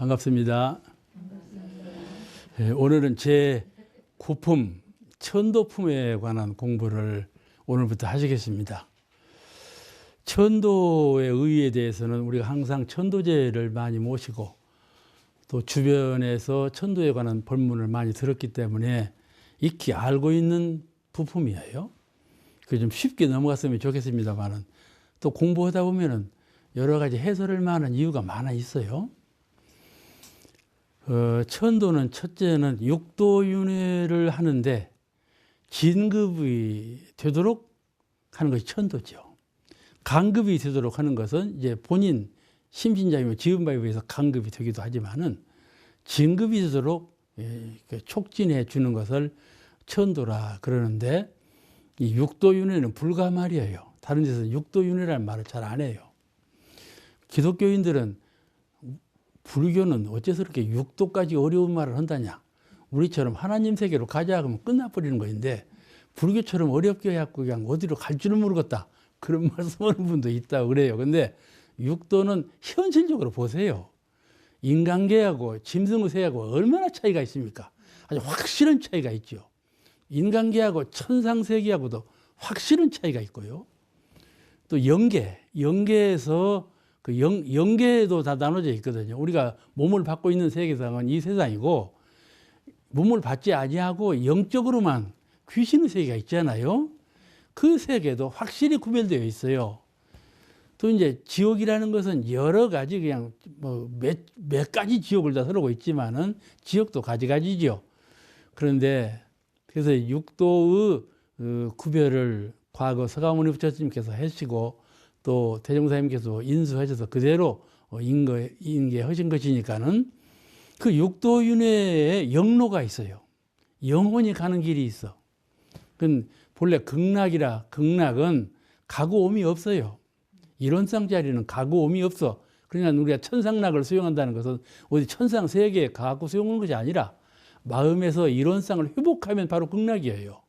반갑습니다. 오늘은 제 9품 천도품에 관한 공부를 오늘부터 하시겠습니다. 천도의 의의에 대해서는 우리가 항상 천도제를 많이 모시고 또 주변에서 천도에 관한 법문을 많이 들었기 때문에 익히 알고 있는 부품이에요. 그 좀 쉽게 넘어갔으면 좋겠습니다만은 또 공부하다 보면은 여러 가지 해설할 만한 이유가 많아 있어요. 천도는 첫째는 육도윤회를 하는데 진급이 되도록 하는 것이 천도죠. 강급이 되도록 하는 것은 이제 본인 심신자이면 지은바에 의해서 강급이 되기도 하지만은 진급이 되도록 촉진해 주는 것을 천도라 그러는데 이 육도윤회는 불가 말이에요. 다른 데서는 육도윤회라는 말을 잘 안 해요. 기독교인들은 불교는 어째서 그렇게 육도까지 어려운 말을 한다냐. 우리처럼 하나님 세계로 가자 하면 끝나버리는 것인데 불교처럼 어렵게 해갖고 그냥 어디로 갈 줄은 모르겠다. 그런 말씀하는 분도 있다고 그래요. 근데 육도는 현실적으로 보세요. 인간계하고 짐승의새하고 얼마나 차이가 있습니까? 아주 확실한 차이가 있죠. 인간계하고 천상세계하고도 확실한 차이가 있고요. 또 영계에서 그 영계도 다 나눠져 있거든요. 우리가 몸을 받고 있는 세계상은 이 세상이고 몸을 받지 아니하고 영적으로만 귀신의 세계가 있잖아요. 그 세계도 확실히 구별되어 있어요. 또 이제 지옥이라는 것은 여러 가지 그냥 뭐 몇 가지 지옥을 다 서르고 있지만은 지옥도 가지가지죠. 그런데 그래서 육도의 구별을 과거 서가모니 부처님께서 하시고 또 대종사님께서 인수하셔서 그대로 인계하신 것이니까는 그 육도윤회에 영로가 있어요. 영혼이 가는 길이 있어. 그 본래 극락은 가고 옴이 없어요. 이론상 자리는 가고 옴이 없어. 그러니까 우리가 천상락을 수용한다는 것은 어디 천상 세계에 가고 수용하는 것이 아니라 마음에서 이론상을 회복하면 바로 극락이에요.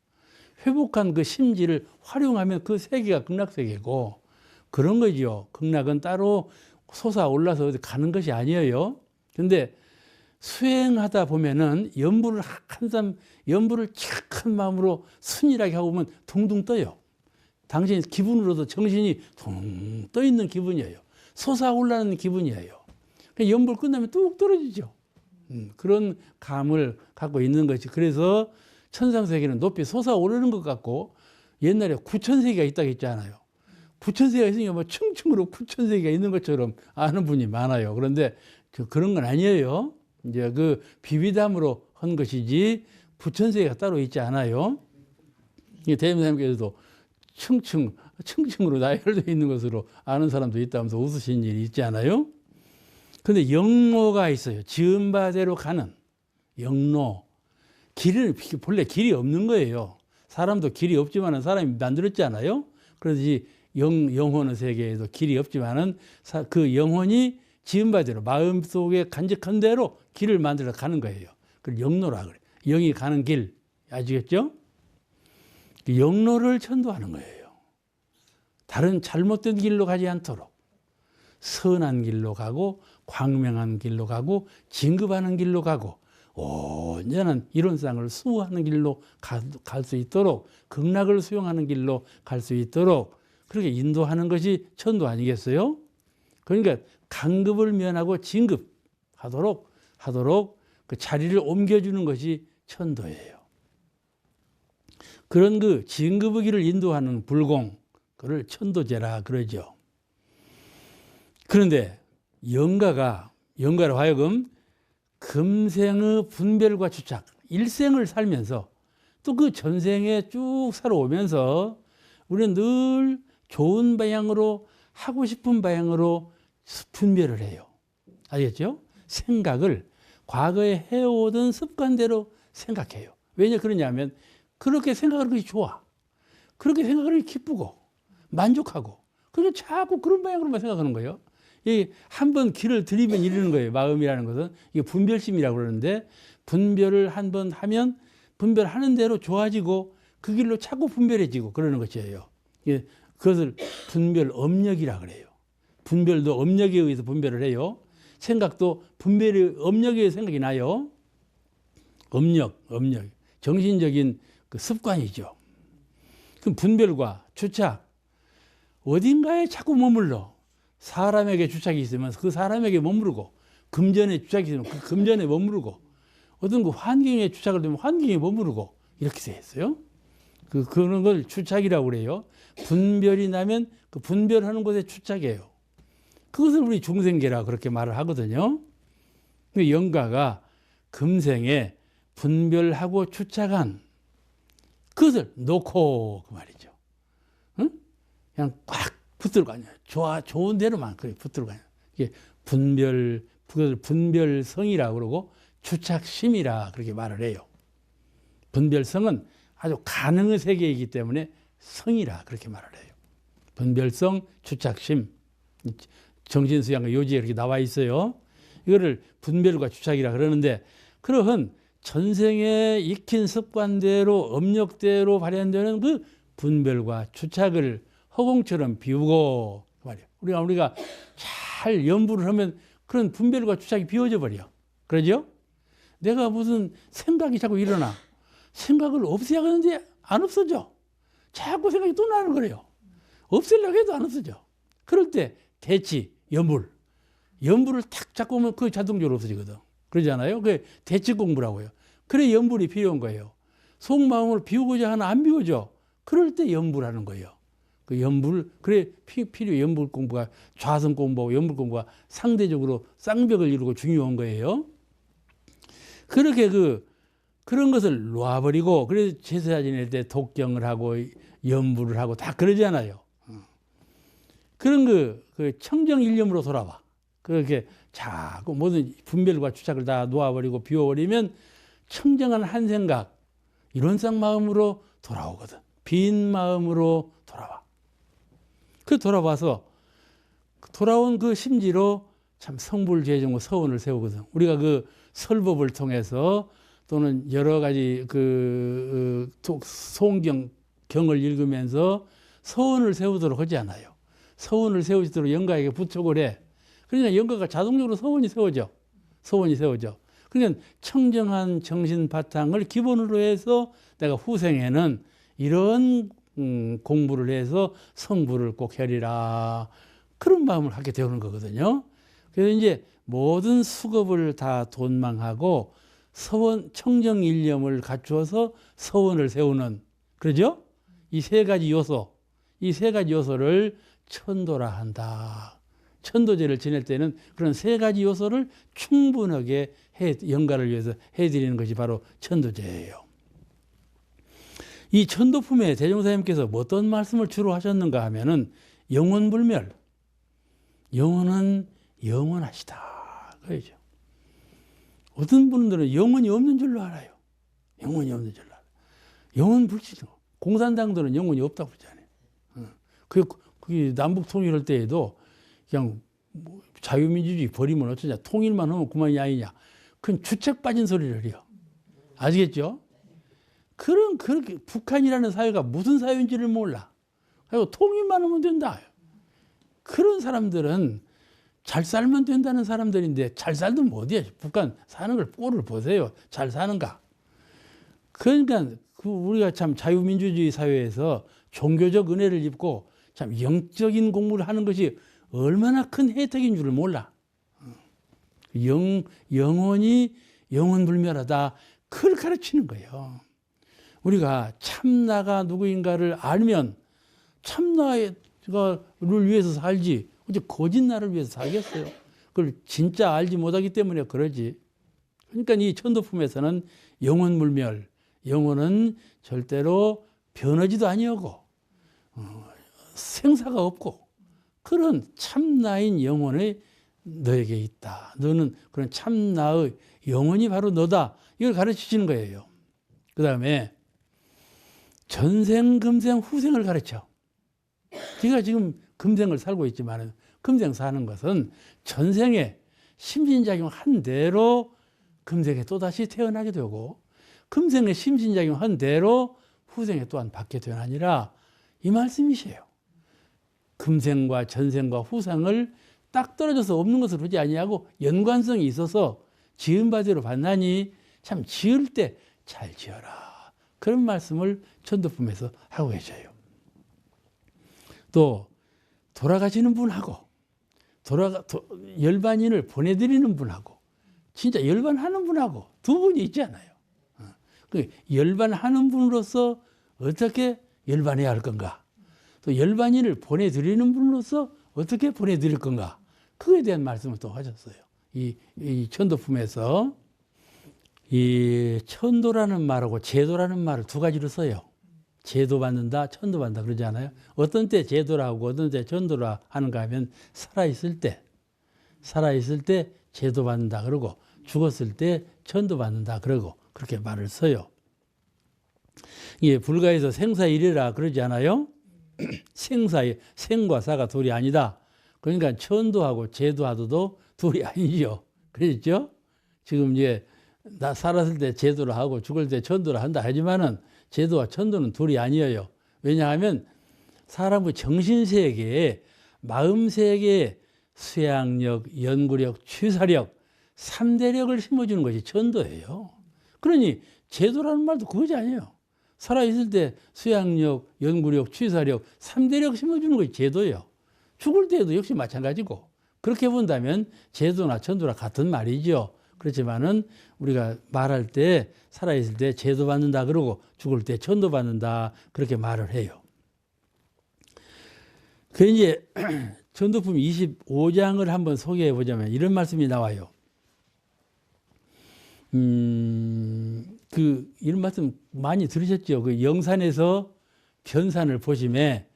회복한 그 심지를 활용하면 그 세계가 극락세계고 그런 거죠. 극락은 따로 솟아올라서 어디 가는 것이 아니에요. 근데 수행하다 보면은 연불을 착한 마음으로 순일하게 하고 보면 둥둥 떠요. 당신 기분으로도 정신이 둥 떠 있는 기분이에요. 솟아올라는 기분이에요. 연불 끝나면 뚝 떨어지죠. 그런 감을 갖고 있는 것이. 그래서 천상세계는 높이 솟아오르는 것 같고 옛날에 구천세계가 있다고 했잖아요. 구천세계가 있으니까 뭐 층층으로 구천세계가 있는 것처럼 아는 분이 많아요. 그런데 그런 건 아니에요. 이제 그 비비담으로 한 것이지 부천세계가 따로 있지 않아요. 대임사님께서도 층층으로 나열되어 있는 것으로 아는 사람도 있다면서 웃으신 일이 있지 않아요? 근데 영로가 있어요. 지은 바대로 가는 영로. 본래 길이 없는 거예요. 사람도 길이 없지만은 사람이 만들었잖아요. 그래서 영혼의 세계에도 길이 없지만은 그 영혼이 지은 바대로 마음속에 간직한 대로 길을 만들어 가는 거예요. 그걸 영로라 그래요. 영이 가는 길. 아시겠죠? 영로를 천도하는 거예요. 다른 잘못된 길로 가지 않도록 선한 길로 가고 광명한 길로 가고 진급하는 길로 가고 온전한 이론상을 수호하는 길로 갈 수 있도록 극락을 수용하는 길로 갈 수 있도록 그렇게 인도하는 것이 천도 아니겠어요? 그러니까 강급을 면하고 진급하도록 그 자리를 옮겨주는 것이 천도예요. 그런 그 진급의 길을 인도하는 불공, 그걸 천도제라 그러죠. 그런데 영가로 하여금 금생의 분별과 주착, 일생을 살면서 또 그 전생에 쭉 살아오면서 우리는 늘 좋은 방향으로 하고 싶은 방향으로 분별을 해요. 알겠죠? 생각을 과거에 해오던 습관대로 생각해요. 왜냐 그러냐면 그렇게 생각하는 것이 좋아. 그렇게 생각하는 것이 기쁘고 만족하고 그래서 자꾸 그런 방향으로만 생각하는 거예요. 한번 길을 들이면 이르는 거예요. 마음이라는 것은 이게 분별심이라고 그러는데 분별을 한번 하면 분별하는 대로 좋아지고 그 길로 자꾸 분별해지고 그러는 것이에요. 그것을 분별 업력이라 그래요. 분별도 업력에 의해서 분별을 해요. 생각도 분별의 업력의 생각이 나요. 업력. 정신적인 그 습관이죠. 그럼 분별과 주착. 어딘가에 자꾸 머물러. 사람에게 주착이 있으면 그 사람에게 머무르고, 금전에 주착이 있으면 그 금전에 머무르고, 어떤 그 환경에 주착을 두면 환경에 머무르고, 이렇게 돼 있어요. 그런 걸 주착이라고 그래요. 분별이 나면 그 분별하는 곳에 주착이에요. 그것을 우리 중생계라 그렇게 말을 하거든요. 영가가 금생에 분별하고 주착한 그것을 놓고 그 말이죠. 응? 그냥 꽉 붙들고 다녀요. 좋은 대로만 그래 붙들고 다녀요. 이게 그것을 분별성이라고 그러고 주착심이라 그렇게 말을 해요. 분별성은 아주 가능의 세계이기 때문에 성이라 그렇게 말을 해요. 분별성, 주착심, 정신수양과 요지에 이렇게 나와 있어요. 이거를 분별과 주착이라 그러는데, 그러한 전생에 익힌 습관대로 업력대로 발현되는 그 분별과 주착을 허공처럼 비우고 말이에요. 우리가 잘 연부를 하면 그런 분별과 주착이 비워져 버려. 그러죠? 내가 무슨 생각이 자꾸 일어나. 생각을 없애야 하는데 안 없어져. 자꾸 생각이 또 나는 거래요. 없애려고 해도 안 없어져. 그럴 때 대치, 연불을 탁 잡고 오면 그게 자동적으로 없어지거든. 그러잖아요. 그게 대치 공부라고요. 그래 연불이 필요한 거예요. 속마음을 비우고자 하나 안 비워져. 그럴 때 연불하는 거예요. 그 연불, 그래 필요 연불 공부가, 좌선 공부하고 연불 공부가 상대적으로 쌍벽을 이루고 중요한 거예요. 그렇게 그런 것을 놓아버리고, 그래서 제사 지낼 때 독경을 하고 연불을 하고 다 그러잖아요. 그런 그 청정일념으로 돌아와. 그렇게 자꾸 모든 분별과 주착을 다 놓아버리고 비워버리면 청정한 한 생각, 이론상 마음으로 돌아오거든. 빈 마음으로 돌아와. 그 돌아와서 돌아온 그 심지로 참 성불죄정과 서원을 세우거든. 우리가 그 설법을 통해서 또는 여러 가지 그 소원경을 읽으면서 서원을 세우도록 하지 않아요. 서원을 세우도록 영가에게 부촉을 해. 그러니까 영가가 자동적으로 서원이 세워져. 그러니까 청정한 정신 바탕을 기본으로 해서 내가 후생에는 이런 공부를 해서 성불을 꼭 하리라. 그런 마음을 갖게 되는 거거든요. 그래서 이제 모든 수급을 다 돈망하고 서원, 청정일념을 갖추어서 서원을 세우는, 그러죠? 이 세 가지 요소를 천도라 한다. 천도제를 지낼 때는 그런 세 가지 요소를 충분하게 영가를 위해서 해드리는 것이 바로 천도제예요. 이 천도품에 대종사님께서 어떤 말씀을 주로 하셨는가 하면은 영원불멸, 영원은 영원하시다. 그러죠. 어떤 분들은 영원이 없는 줄로 알아요. 영원이 없는 줄로 알아요. 영원 불치죠. 공산당들은 영원이 없다고 그러잖아요. 그게 남북 통일할 때에도 그냥 뭐 자유민주주의 버리면 어쩌냐, 통일만 하면 그만이 아니냐. 그건 주책 빠진 소리를 해요. 아시겠죠? 그렇게 북한이라는 사회가 무슨 사회인지를 몰라. 그리고 통일만 하면 된다. 그런 사람들은 잘 살면 된다는 사람들인데 잘 살든 못해. 북한 사는 걸 꼴을 보세요. 잘 사는가. 그러니까 우리가 참 자유민주주의 사회에서 종교적 은혜를 입고 참 영적인 공부를 하는 것이 얼마나 큰 혜택인 줄을 몰라. 영원히 영원불멸하다. 그걸 가르치는 거예요. 우리가 참나가 누구인가를 알면 참나를 위해서 살지, 어째 거짓나를 위해서 살겠어요? 그걸 진짜 알지 못하기 때문에 그러지. 그러니까 이 천도품에서는 영원불멸, 영원은 절대로 변하지도 아니하고 생사가 없고 그런 참나인 영혼이 너에게 있다. 너는 그런 참나의 영혼이 바로 너다. 이걸 가르치시는 거예요. 그 다음에 전생, 금생, 후생을 가르쳐. 제가 지금 금생을 살고 있지만 금생 사는 것은 전생에 심신작용 한 대로 금생에 또다시 태어나게 되고 금생에 심신작용 한 대로 후생에 또한 받게 되는 아니라 이 말씀이세요. 금생과 전생과 후생을 딱 떨어져서 없는 것을 보지 아니하고 연관성이 있어서 지은 바대로 받나니 참 지을 때 잘 지어라. 그런 말씀을 천도품에서 하고 계셔요. 또 돌아가시는 분하고 열반인을 보내드리는 분하고 진짜 열반하는 분하고 두 분이 있잖아요. 그 열반하는 분으로서 어떻게 열반해야 할 건가? 또 열반인을 보내드리는 분으로서 어떻게 보내드릴 건가? 그에 대한 말씀을 또 하셨어요. 이 천도품에서 이 천도라는 말하고 제도라는 말을 두 가지로 써요. 제도 받는다, 천도 받는다 그러지 않아요? 어떤 때 제도라고 어떤 때 천도라 하는가 하면 살아있을 때 제도 받는다 그러고 죽었을 때 천도 받는다 그러고 그렇게 말을 써요. 이게 불가에서 생사일이라 그러지 않아요? 생과 사가 둘이 아니다. 그러니까 천도하고 제도하고도 둘이 아니죠. 그랬죠? 지금 이제 나 살았을 때 제도를 하고 죽을 때 천도를 한다 하지만은 제도와 천도는 둘이 아니에요. 왜냐하면 사람의 정신세계에 마음세계에 수양력, 연구력, 취사력 3대력을 심어주는 것이 천도예요. 그러니 제도라는 말도 그것이 아니에요. 살아있을 때 수양력, 연구력, 취사력 3대력 심어주는 것이 제도예요. 죽을 때도 역시 마찬가지고 그렇게 본다면 제도나 천도나 같은 말이죠. 그렇지만은 우리가 말할 때 살아있을 때 제도 받는다 그러고 죽을 때 천도 받는다 그렇게 말을 해요. 그 이제 천도품 25장을 한번 소개해 보자면 이런 말씀이 나와요. 이런 말씀 많이 들으셨죠? 그 영산에서 변산을 보심에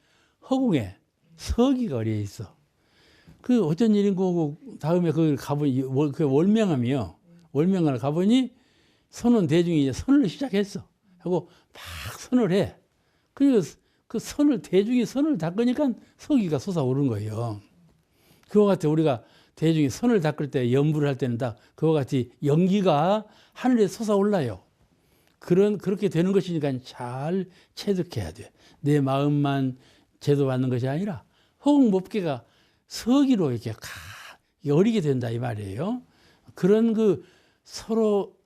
허공에 서기가 어려 있어. 그 어쩐 일인고 다음에 그 가보니 그 월명암이요. 월명암을 가보니 선원 대중이 이제 선을 시작했어. 하고 막 선을 해. 그리고 그 선을 대중이 선을 닦으니까 서기가 솟아오른 거예요. 그와 같이 우리가 대중이 선을 닦을 때 연부를 할 때는 다 그와 같이 연기가 하늘에 솟아올라요. 그렇게 되는 것이니까 잘 체득해야 돼. 내 마음만 제도받는 것이 아니라 허공법계가 서기로 이렇게 어리게 된다 이 말이에요. 그런 그 서로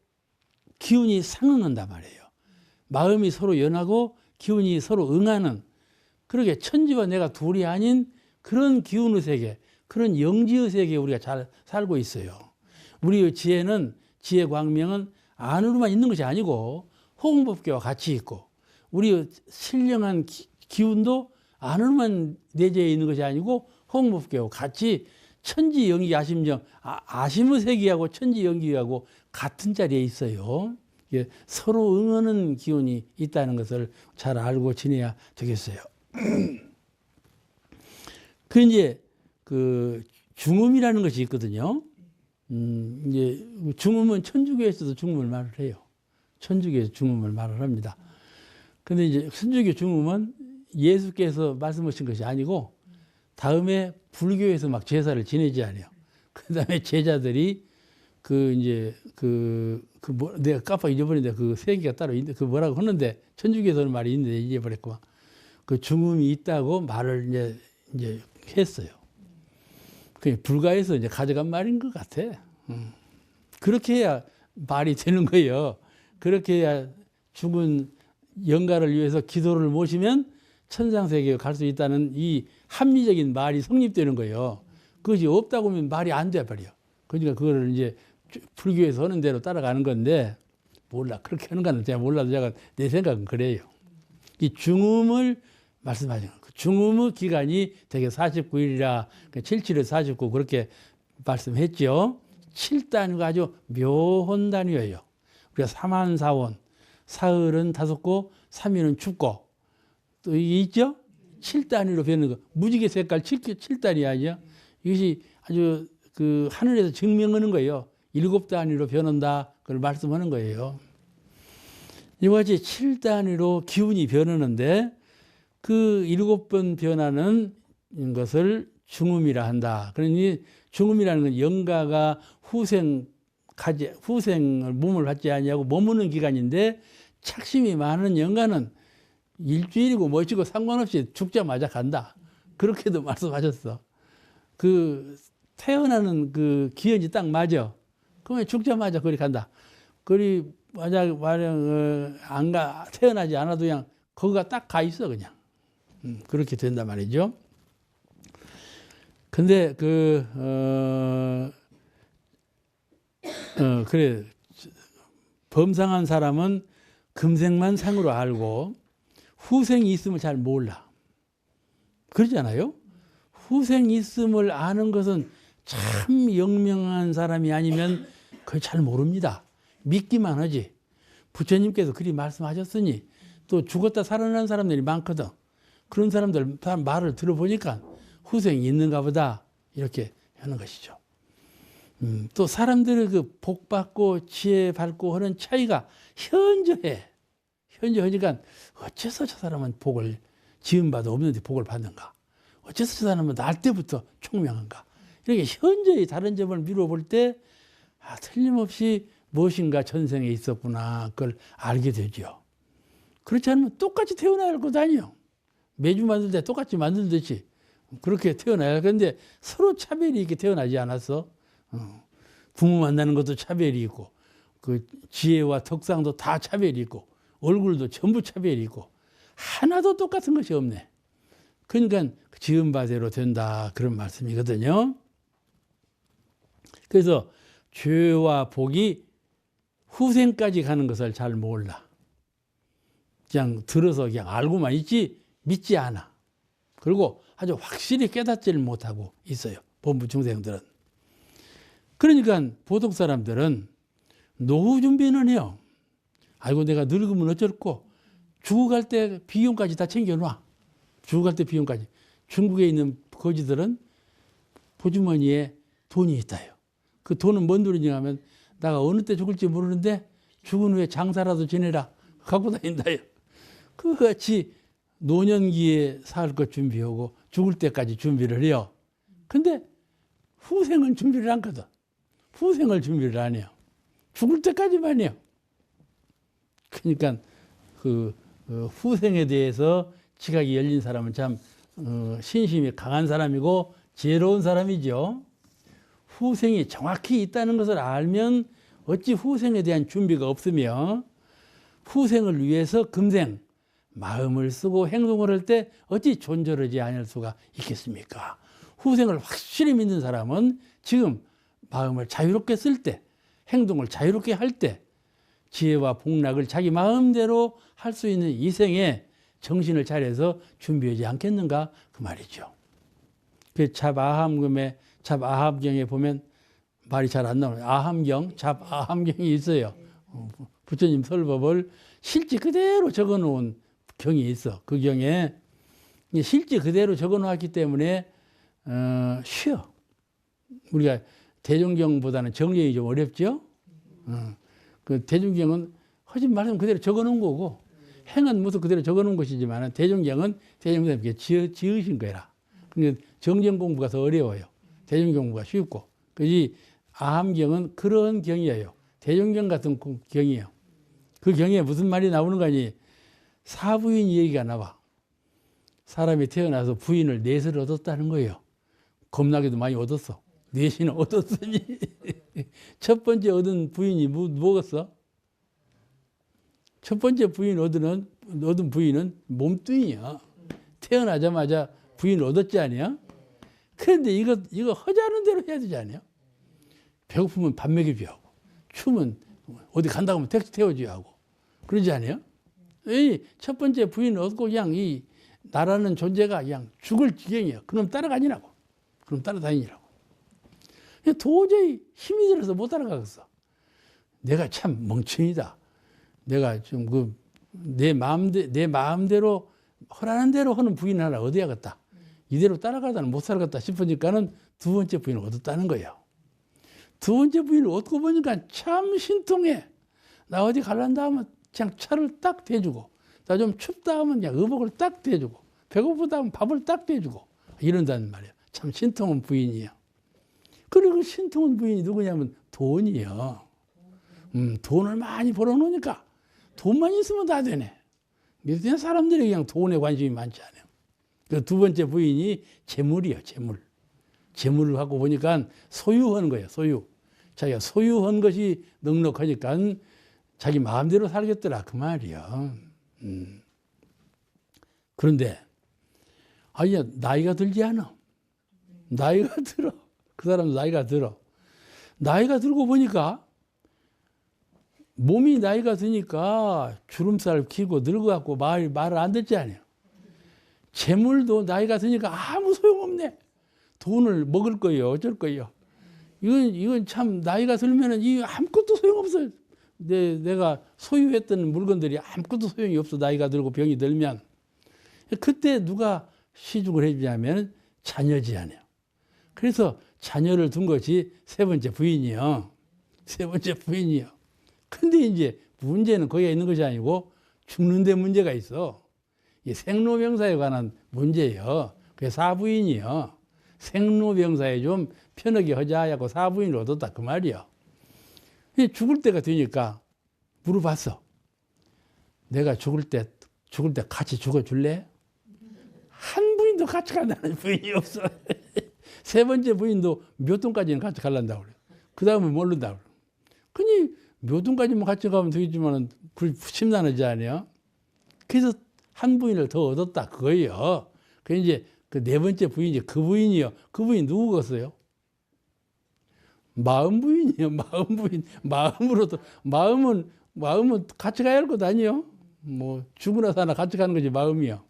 기운이 상응한단 말이에요. 마음이 서로 연하고 기운이 서로 응하는 그러게 천지와 내가 둘이 아닌 그런 기운의 세계, 그런 영지의 세계에 우리가 잘 살고 있어요. 우리의 지혜는 지혜 광명은 안으로만 있는 것이 아니고 허공법계와 같이 있고 우리의 신령한 기운도 안으로만 내재해 있는 것이 아니고 허공법계와 같이 천지 영기 아심정 아심의 세계하고 천지 영기하고 같은 자리에 있어요. 서로 응하는 기운이 있다는 것을 잘 알고 지내야 되겠어요. 그 이제 그 중음이라는 것이 있거든요. 이제 중음은 천주교에서도 중음을 말을 해요. 천주교에서 중음을 말을 합니다. 근데 이제 천주교 중음은 예수께서 말씀하신 것이 아니고 다음에 불교에서 막 제사를 지내지 않아요. 그 다음에 제자들이 내가 깜빡 잊어버렸는데 그 세계가 따로 있는데 그 뭐라고 하는데 천주교에서는 말이 있는데 잊어버렸구만. 그 중음이 있다고 말을 이제 했어요. 그 불가에서 이제 가져간 말인 것 같아. 그렇게 해야 말이 되는 거예요. 그렇게 해야 죽은 영가를 위해서 기도를 모시면 천상세계에 갈 수 있다는 이 합리적인 말이 성립되는 거예요. 그것이 없다고 하면 말이 안 돼 버려. 그러니까 그거를 이제 불교에서 하는 대로 따라가는 건데 몰라. 그렇게 하는 거는 제가 몰라도 제가 내 생각은 그래요. 이 중음을 말씀하신 거예요. 중음의 기간이 되게 49일이라 77에 49 그렇게 말씀했죠. 7단위가 아주 묘한 단위예요. 우리가 사만사원, 사흘은 5고 3일은 춥고 또 이게 있죠. 7단위로 변는 거. 무지개 색깔 7단위 아니야? 이것이 아주 그 하늘에서 증명하는 거예요. 7단위로 변한다. 그걸 말씀하는 거예요. 이와 같이 7단위로 기운이 변하는데 그 7번 변하는 것을 중음이라 한다. 그러니 중음이라는 건 영가가 후생을 몸을 받지 아니하고 머무는 기간인데 착심이 많은 영가는 일주일이고 뭐지고 상관없이 죽자마자 간다. 그렇게도 말씀하셨어. 그 태어나는 그 기현이 딱 맞아. 그러면 죽자마자 그리 간다. 그리 만약 안 가, 태어나지 않아도 그냥 거기가 딱 가 있어, 그냥. 그렇게 된단 말이죠. 근데 그래. 범상한 사람은 금생만 상으로 알고 후생이 있음을 잘 몰라. 그러잖아요. 후생이 있음을 아는 것은 참 영명한 사람이 아니면 그걸 잘 모릅니다. 믿기만 하지. 부처님께서 그리 말씀하셨으니 또 죽었다 살아난 사람들이 많거든. 그런 사람들 말을 들어보니까 후생이 있는가 보다 이렇게 하는 것이죠. 또 사람들의 그 복 받고 지혜 받고 하는 차이가 현저해. 현저하니까 어째서 저 사람은 복을 지음받아 없는데 복을 받는가? 어째서 저 사람은 날 때부터 총명한가? 이렇게 현저히 다른 점을 미루어 볼 때 틀림없이 무엇인가 전생에 있었구나 그걸 알게 되죠. 그렇지 않으면 똑같이 태어나야 할 것도 아니에요. 매주 만들 때 똑같이 만들듯이 그렇게 태어나야 할 건데 서로 차별이 있게 태어나지 않았어. 부모 만나는 것도 차별이 있고 그 지혜와 덕상도 다 차별이 있고 얼굴도 전부 차별이 있고 하나도 똑같은 것이 없네. 그러니까 지음바대로 된다 그런 말씀이거든요. 그래서 죄와 복이 후생까지 가는 것을 잘 몰라. 그냥 들어서 그냥 알고만 있지 믿지 않아. 그리고 아주 확실히 깨닫지를 못하고 있어요. 범부 중생들은. 그러니까 보통 사람들은 노후 준비는 해요. 아이고 내가 늙으면 어쩔고 죽어갈 때 비용까지 다 챙겨놔. 죽어갈 때 비용까지. 중국에 있는 거지들은 보주머니에 돈이 있다요. 그 돈은 뭔 돈이냐 하면 내가 어느 때 죽을지 모르는데 죽은 후에 장사라도 지내라. 갖고 다닌다요. 그거 같이 노년기에 살 것 준비하고 죽을 때까지 준비를 해요. 근데 후생은 준비를 안 하거든. 후생을 준비를 안 해요. 죽을 때까지만 해요. 그러니까 그 후생에 대해서 지각이 열린 사람은 참 신심이 강한 사람이고 지혜로운 사람이죠. 후생이 정확히 있다는 것을 알면 어찌 후생에 대한 준비가 없으며 후생을 위해서 금생 마음을 쓰고 행동을 할 때 어찌 존절하지 않을 수가 있겠습니까? 후생을 확실히 믿는 사람은 지금 마음을 자유롭게 쓸 때, 행동을 자유롭게 할 때 지혜와 복락을 자기 마음대로 할 수 있는 이 생에 정신을 차려서 준비하지 않겠는가 그 말이죠. 그 잡아함금의 잡아함경에 보면 말이 잘 안 나와요. 아함경, 잡아함경이 있어요. 부처님 설법을 실제 그대로 적어놓은 경이 있어. 그 경에 실제 그대로 적어놓았기 때문에 쉬워. 우리가 대종경보다는 정경이 좀 어렵죠. 그 대종경은 허진 말씀 그대로 적어놓은 거고 행은 모두 그대로 적어놓은 것이지만 대종경은 대종경님께 지으신 거라. 그러니까 정경 공부가 더 어려워요. 대종경 공부가 쉽고. 그지 아함경은 그런 경이에요. 대종경 같은 경이에요. 그 경에 무슨 말이 나오는 거니? 사부인 얘기가 나와. 사람이 태어나서 부인을 넷을 얻었다는 거예요. 겁나게도 많이 얻었어. 넷이나 얻었으니 첫 번째 얻은 부인이 뭐겠어? 첫 번째 부인 얻은 부인은 몸뚱이야. 태어나자마자 부인을 얻었지 않냐? 그런데 이거 허자는 대로 해야 되지 않냐? 배고프면 밥 먹여줘야 하고, 추우면 어디 간다고 하면 택시 태워줘야 하고, 그러지 않아요? 이 첫 번째 부인을 얻고 그냥 이 나라는 존재가 그냥 죽을 지경이야. 그럼 따라가니라고. 그럼 따라다니라고. 도저히 힘이 들어서 못 따라가겠어. 내가 참 멍청이다. 내가 좀 내 마음대로 허라는 대로 하는 부인 하나 얻어야겠다. 이대로 따라가다는 못 살겠다 싶으니까는 두 번째 부인을 얻었다는 거예요. 두 번째 부인을 얻고 보니까 참 신통해. 나 어디 갈란다 하면 그냥 차를 딱 대주고, 나 좀 춥다 하면 그냥 의복을 딱 대주고, 배고프다 하면 밥을 딱 대주고, 이런다는 말이에요. 참 신통한 부인이에요. 그리고 신통한 부인이 누구냐면 돈이에요. 돈을 많이 벌어놓으니까 돈만 있으면 다 되네. 그냥 사람들이 그냥 돈에 관심이 많지 않아요. 그 두 번째 부인이 재물이에요, 재물. 재물을 갖고 보니까 소유하는 거예요. 소유. 자기가 소유한 것이 넉넉하니까 자기 마음대로 살겠더라 그 말이야. 그런데 아니야, 나이가 들지 않아. 나이가 들어. 그 사람 나이가 들어. 나이가 들고 보니까 몸이 나이가 드니까 주름살 키고 늙어갖고 말을 안 듣지 않아요. 재물도 나이가 드니까 아무 소용없네. 돈을 먹을 거예요. 어쩔 거예요. 이건 참 나이가 들면은 이 아무것도 소용없어요. 내가 소유했던 물건들이 아무것도 소용이 없어. 나이가 들고 병이 들면. 그때 누가 시중을 해주냐면 자녀지 않아요. 그래서 자녀를 둔 것이 세 번째 부인이요. 세 번째 부인이요. 근데 이제 문제는 거기에 있는 것이 아니고 죽는 데 문제가 있어. 이 생로병사에 관한 문제예요. 그게 사부인이요. 생로병사에 좀 편하게 하자고 사부인을 얻었다 그 말이요. 죽을 때가 되니까 물어봤어. 내가 죽을 때 같이 죽어줄래? 한 부인도 같이 간다는 부인이 없어. 세 번째 부인도 몇 돈까지는 같이 갈란다고 그래. 그 다음은 모른다고 그래. 그니 몇 돈까지만 같이 가면 되겠지만은 심란하지 않아요? 그래서 한 부인을 더 얻었다 그거예요. 그 이제 그 네 번째 부인이 그 부인이요. 그 부인 누구겠어요? 마음 부인이요. 마음 부인. 마음은 같이 가야 할 것 아니요. 뭐 죽으나 사나 같이 가는 거지 마음이요.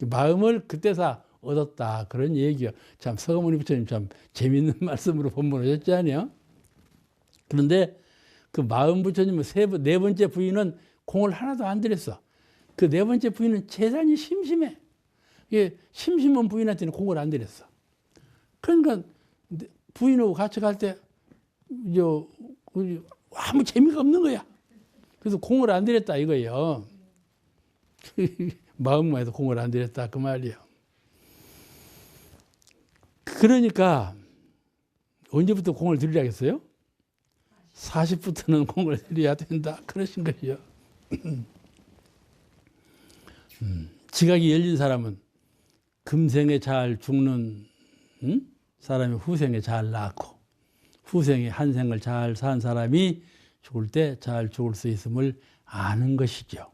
마음을 그때서 얻었다 그런 얘기요. 참 서가모니 부처님 참 재밌는 말씀으로 본문하셨지 않아요? 그런데 그 마음 부처님은 네 번째 부인은 공을 하나도 안 들였어. 그 네 번째 부인은 재산이 심심해. 예, 심심한 부인한테는 공을 안 들였어. 그러니까 부인하고 같이 갈 때 아무 재미가 없는 거야. 그래서 공을 안 들였다 이거예요. 마음만 해도 공을 안 들였다 그 말이에요. 그러니까 언제부터 공을 들이라겠어요? 40부터는 공을 들여야 된다 그러신 거죠. 지각이 열린 사람은 금생에 잘 죽는 사람이 후생에 잘 낳고 후생에 한 생을 잘 산 사람이 죽을 때 잘 죽을 수 있음을 아는 것이죠.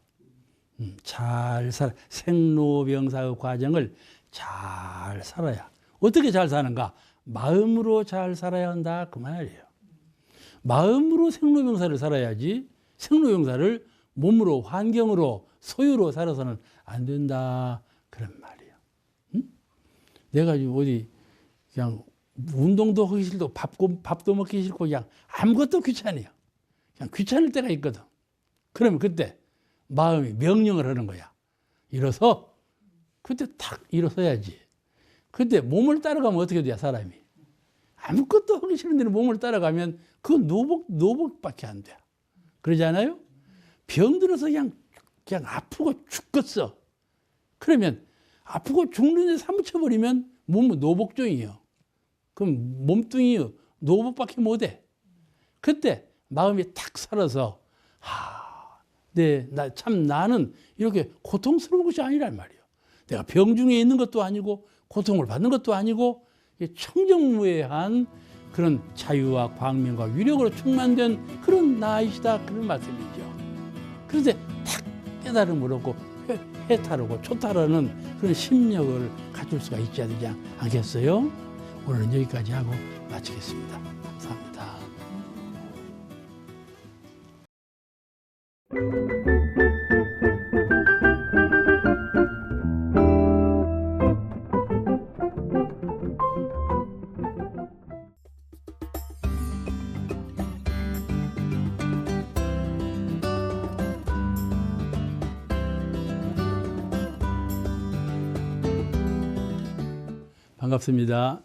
잘 살아 생로병사의 과정을 잘 살아야. 어떻게 잘 사는가? 마음으로 잘 살아야 한다 그 말이에요. 마음으로 생로병사를 살아야지 생로병사를 몸으로 환경으로 소유로 살아서는 안 된다 그런 말이에요. 내가 어디 그냥 운동도 하기 싫고 밥도 먹기 싫고 그냥 아무것도 귀찮아요. 그냥 귀찮을 때가 있거든. 그러면 그때 마음이 명령을 하는 거야. 일어서. 그때 탁 일어서야지. 그때 몸을 따라가면 어떻게 돼요 사람이? 아무것도 하기 싫은데 몸을 따라가면 그건 노복밖에 안 돼. 그러지 않아요? 병들어서 그냥 아프고 죽겠어. 그러면 아프고 죽는데 사무쳐버리면 몸은 노복종이에요. 그럼 몸뚱이 노복밖에 못해. 그때 마음이 탁 살아서 나는 이렇게 고통스러운 것이 아니란 말이에요. 내가 병중에 있는 것도 아니고 고통을 받는 것도 아니고 청정무해한 그런 자유와 광명과 위력으로 충만된 그런 나이시다 그런 말씀이죠. 그런데 탁 깨달음을 얻고 해탈하고 초탈하는 그런 심력을 갖출 수가 있지 않겠어요? 오늘은 여기까지 하고 마치겠습니다. 감사합니다. 반갑습니다.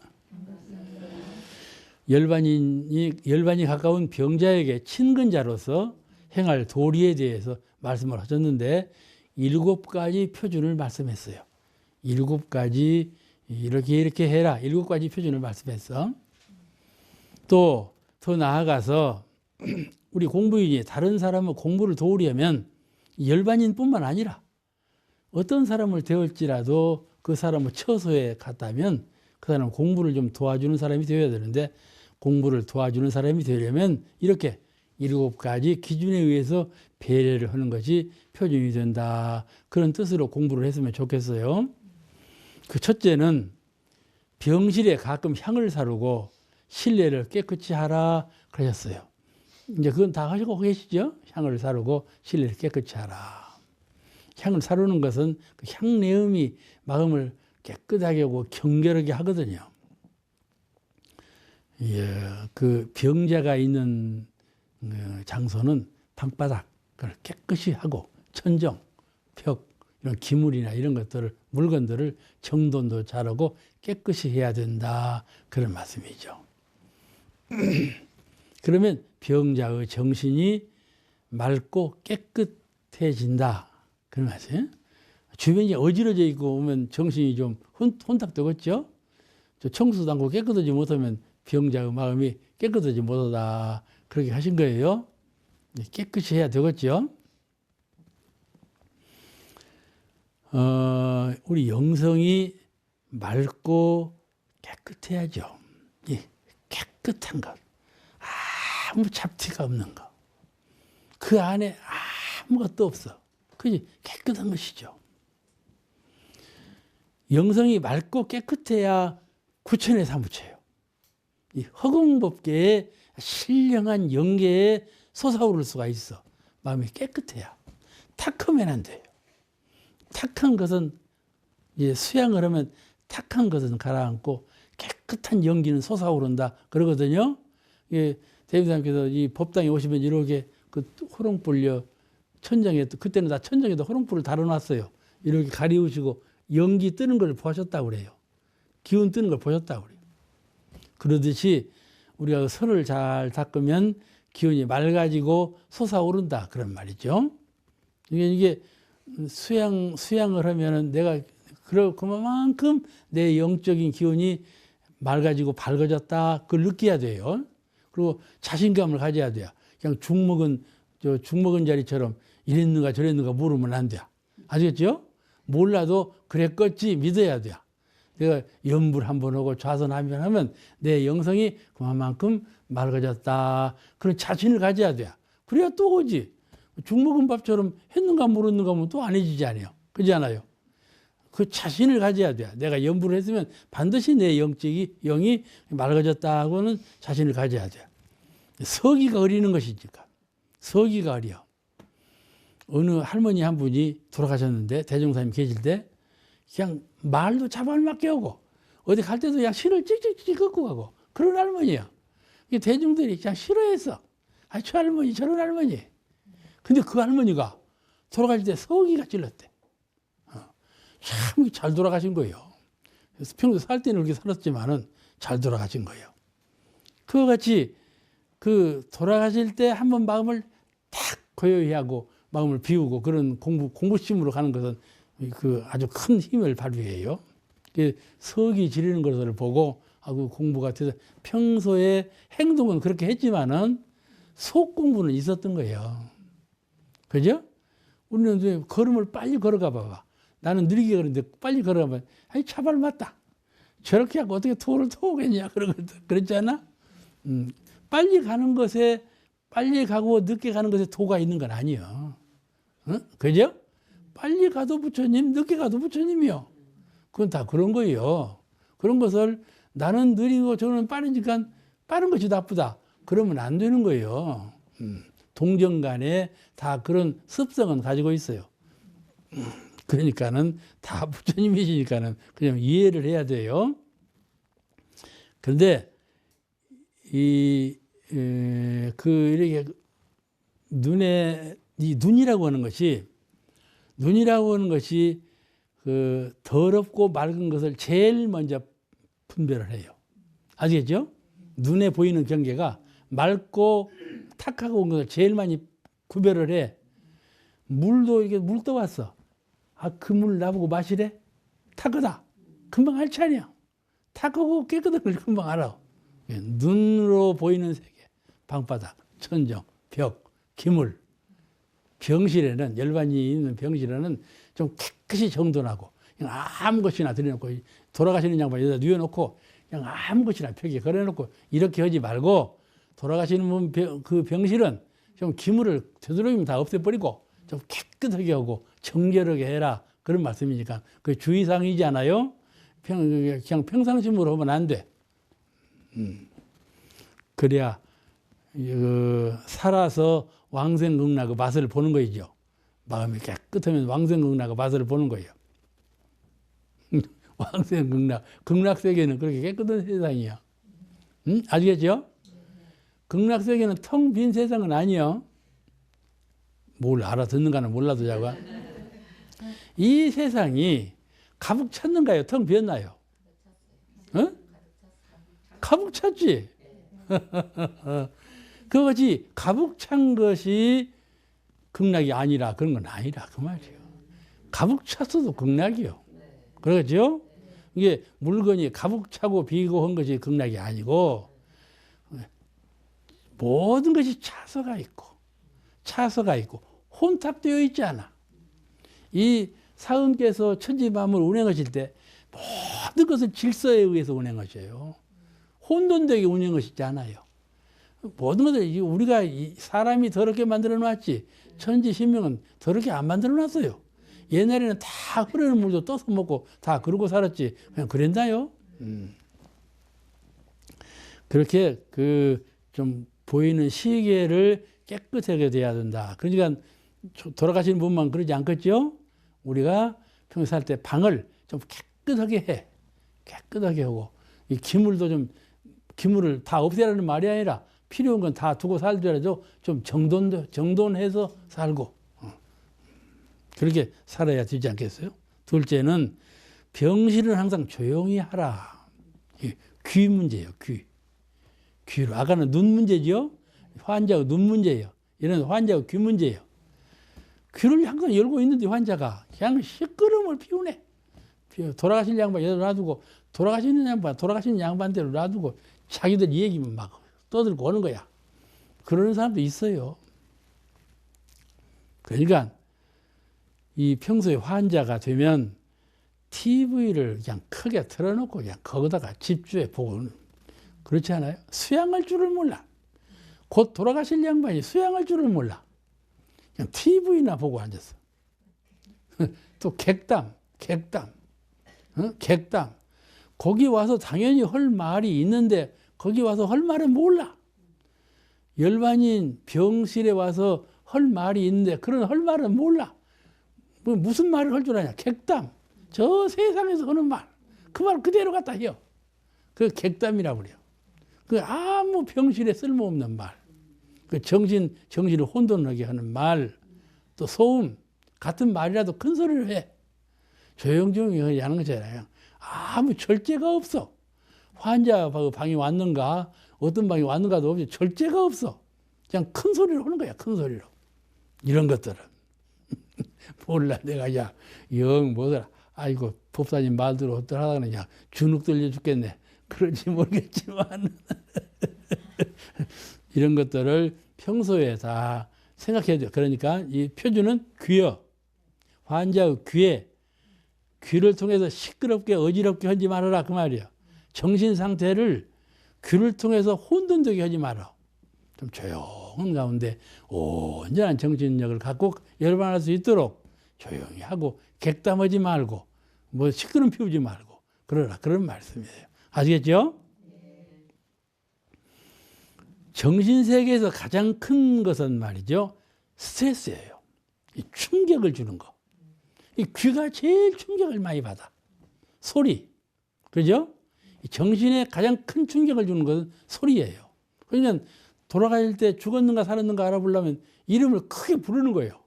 열반이 가까운 병자에게 친근자로서 행할 도리에 대해서 말씀을 하셨는데 7가지 표준을 말씀했어요. 7가지 이렇게 해라. 7가지 표준을 말씀했어. 또 더 나아가서 우리 공부인이 다른 사람의 공부를 도우려면 열반인뿐만 아니라 어떤 사람을 대할지라도 그 사람을 처소에 갔다면 그 사람은 공부를 좀 도와주는 사람이 되어야 되는데 공부를 도와주는 사람이 되려면 이렇게 7가지 기준에 의해서 배려를 하는 것이 표준이 된다. 그런 뜻으로 공부를 했으면 좋겠어요. 그 첫째는 병실에 가끔 향을 사르고 실내를 깨끗이 하라 그러셨어요. 이제 그건 다 하시고 계시죠? 향을 사르고 실내를 깨끗이 하라. 향을 사르는 것은 그 향내음이 마음을 깨끗하게 하고 경결하게 하거든요. 예, 그 병자가 있는 장소는 방바닥을 깨끗이 하고 천정, 벽, 이런 기물이나 이런 것들을 물건들을 정돈도 잘하고 깨끗이 해야 된다. 그런 말씀이죠. 그러면 병자의 정신이 맑고 깨끗해진다. 그런 말씀. 주변이 어지러져 있고 오면 정신이 좀 혼탁되겠죠. 청소도 않고 깨끗하지 못하면 병자의 마음이 깨끗하지 못하다. 그렇게 하신 거예요. 깨끗이 해야 되겠죠. 우리 영성이 맑고 깨끗해야죠. 예, 깨끗한 것. 아무 잡티가 없는 것. 그 안에 아무것도 없어. 그지? 깨끗한 것이죠. 영성이 맑고 깨끗해야 구천에 사무쳐요. 이 허공법계에 신령한 영계에 솟아오를 수가 있어. 마음이 깨끗해야. 탁하면 안 돼요. 탁한 것은 이제 수양을 하면 탁한 것은 가라앉고 깨끗한 연기는 솟아오른다 그러거든요. 예, 대비사님께서 이 법당에 오시면 이렇게 그 호롱불려 천장에 그때는 다 천장에다 호롱불을 달아놨어요. 이렇게 가리우시고 연기 뜨는 걸 보셨다고 그래요. 기운 뜨는 걸 보셨다고 그래요. 그러듯이 우리가 선을 잘 닦으면 기운이 맑아지고 솟아오른다 그런 말이죠. 이게 수양을 하면은 내가 그만큼 내 영적인 기운이 맑아지고 밝아졌다 그걸 느껴야 돼요. 그리고 자신감을 가져야 돼요. 그냥 죽먹은 자리처럼 이랬는가 저랬는가 모르면 안 돼. 아시겠죠? 몰라도 그랬겠지 믿어야 돼. 내가 염불 한번 하고 좌선 한번 하면 내 영성이 그만큼 맑아졌다. 그런 자신을 가져야 돼. 그래야 또 오지. 죽먹은 밥처럼 했는가 모르는가 하면 또 안 해지지 않아요. 그렇지 않아요? 그 자신을 가져야 돼. 내가 염불을 했으면 반드시 내 영이 맑아졌다고는 자신을 가져야 돼. 서기가 어리는 것이니까. 서기가 어려. 어느 할머니 한 분이 돌아가셨는데 대종사님 계실 때 그냥 말도 자발맞게 하고 어디 갈 때도 그냥 신을 찍찍찍 걷고 가고 그런 할머니야. 대중들이 그냥 싫어했어. 저 할머니 저런 할머니. 근데 그 할머니가 돌아가실 때 서기가 찔렀대. 참 잘 돌아가신 거예요. 그래서 평소 살 때는 그렇게 살았지만은 잘 돌아가신 거예요. 그와 같이 그 돌아가실 때 한번 마음을 탁 고요히 하고 마음을 비우고 그런 공부심으로 가는 것은 그 아주 큰 힘을 발휘해요. 서기 지르는 것을 보고 그 공부가 돼서 평소에 행동은 그렇게 했지만은 속 공부는 있었던 거예요. 그죠? 우리는 걸음을 빨리 걸어가 봐봐. 나는 느리게 걸었는데 빨리 걸어가면 차발 맞다. 저렇게 하고 어떻게 도를 터오겠냐 그랬지 않아? 빨리 가는 것에 빨리 가고 늦게 가는 것에 도가 있는 건 아니에요. 그죠? 빨리 가도 부처님, 늦게 가도 부처님이요. 그건 다 그런 거예요. 그런 것을 나는 느리고 저는 빠르니까 빠른 것이 나쁘다. 그러면 안 되는 거예요. 동정 간에 다 그런 습성은 가지고 있어요. 그러니까는 다 부처님이시니까는 그냥 이해를 해야 돼요. 그런데 이렇게 눈이라고 하는 것이 그 더럽고 맑은 것을 제일 먼저 분별을 해요. 아시겠죠? 눈에 보이는 경계가 맑고 탁하고 온 것을 제일 많이 구별을 해. 물도 이게 물 떠왔어. 그 물 나보고 마시래? 탁하다. 금방 알지 않냐? 탁하고 깨끗한 걸 금방 알아. 눈으로 보이는 세계, 방바닥, 천정, 벽, 기물. 병실에는 열반이 있는 병실에는 좀 깨끗이 정돈하고 그냥 아무 것이나 들여놓고 돌아가시는 양반 여기다 누워놓고 그냥 아무 것이나 벽에 걸어놓고 이렇게 하지 말고 돌아가시는 분 그 병실은 좀 기물을 되도록이면 다 없애버리고 좀 깨끗하게 하고 정결하게 해라 그런 말씀이니까 그 주의사항이지 않아요? 그냥 평상심으로 하면 안 돼. 그래야 살아서 왕생극락의 맛을 보는 거이죠. 마음이 깨끗하면 왕생극락의 맛을 보는 거예요. 왕생극락, 극락세계는 그렇게 깨끗한 세상이야. 아시겠죠? 극락세계는 텅 빈 세상은 아니요. 뭘 알아듣는가는 몰라도 자가. 이 세상이 가득 찼는가요? 텅 비었나요? 어? 가득 찼지. 그것이 가득 찬 것이 극락이 아니라 그런 건 아니라 그 말이에요. 가득 찼어도 극락이요. 그렇죠? 이게 물건이 가득 차고 비고 한 것이 극락이 아니고 모든 것이 차서가 있고 혼탁되어 있지 않아. 이 사은께서 천지만물 운행하실 때 모든 것을 질서에 의해서 운행하셔요. 혼돈되게 운행하시지 않아요. 모든 것을 우리가 사람이 더럽게 만들어 놨지 천지신명은 더럽게 안 만들어 놨어요. 옛날에는 다 흐르는 물도 떠서 먹고 다 그러고 살았지 그냥 그랬나요? 그렇게 좀 보이는 시계를 깨끗하게 돼야 된다. 그러니까 돌아가시는 분만 그러지 않겠죠? 우리가 평소 살 때 방을 좀 깨끗하게 하고 이 기물을 다 없애라는 말이 아니라 필요한 건 다 두고 살더라도 좀 정돈해서 살고 그렇게 살아야 되지 않겠어요? 둘째는 병실은 항상 조용히 하라. 귀 문제예요. 귀로 아까는 눈 문제죠. 환자가 눈 문제예요. 이런 환자가 귀 문제예요. 귀를 항상 열고 있는데 환자가 그냥 시끄러움을 피우네. 돌아가신 양반 여기다 놔두고 돌아가시는 양반대로 놔두고 자기들 얘기만 막 떠들고 오는 거야. 그러는 사람도 있어요. 그러니까 이 평소에 환자가 되면 TV를 그냥 크게 틀어놓고 그냥 거기다가 집중해 보고 그렇지 않아요? 수양할 줄을 몰라. 곧 돌아가실 양반이 수양할 줄을 몰라. 그냥 TV나 보고 앉았어. 또 객담. 거기 와서 당연히 할 말이 있는데 거기 와서 할 말은 몰라. 열반인 병실에 와서 할 말이 있는데 그런 할 말은 몰라. 무슨 말을 할 줄 아냐? 객담. 저 세상에서 하는 말. 그 말 그대로 갖다 해요. 그 객담이라고 그래요. 그 아무 병실에 쓸모없는 말. 그 정신을 혼돈하게 하는 말. 또 소음. 같은 말이라도 큰 소리를 해. 조용조용히 하는 거잖아요. 아무 절제가 없어. 환자 방이 왔는가, 어떤 방이 왔는가도 없이 절제가 없어. 그냥 큰 소리로 하는 거야, 큰 소리로. 이런 것들은. 몰라, 내가 영 뭐더라. 아이고, 법사님 말대로 어떠하다 그러냐. 주눅 들려 죽겠네. 그런지 모르겠지만. 이런 것들을 평소에 다 생각해야 돼요. 그러니까 이 표준은 귀여. 환자의 귀를 통해서 시끄럽게 어지럽게 하지 말아라 그 말이에요. 정신 상태를 귀를 통해서 혼돈되게 하지 마라. 좀 조용한 가운데 온전한 정신력을 갖고 열반할 수 있도록 조용히 하고 객담하지 말고 뭐 시끄럼 피우지 말고 그러라 그런 말씀이에요. 아시겠죠? 정신세계에서 가장 큰 것은 말이죠. 스트레스예요. 이 충격을 주는 거. 이 귀가 제일 충격을 많이 받아. 소리. 그죠? 정신에 가장 큰 충격을 주는 것은 소리예요. 그러니까 돌아가실 때 죽었는가 살았는가 알아보려면 이름을 크게 부르는 거예요.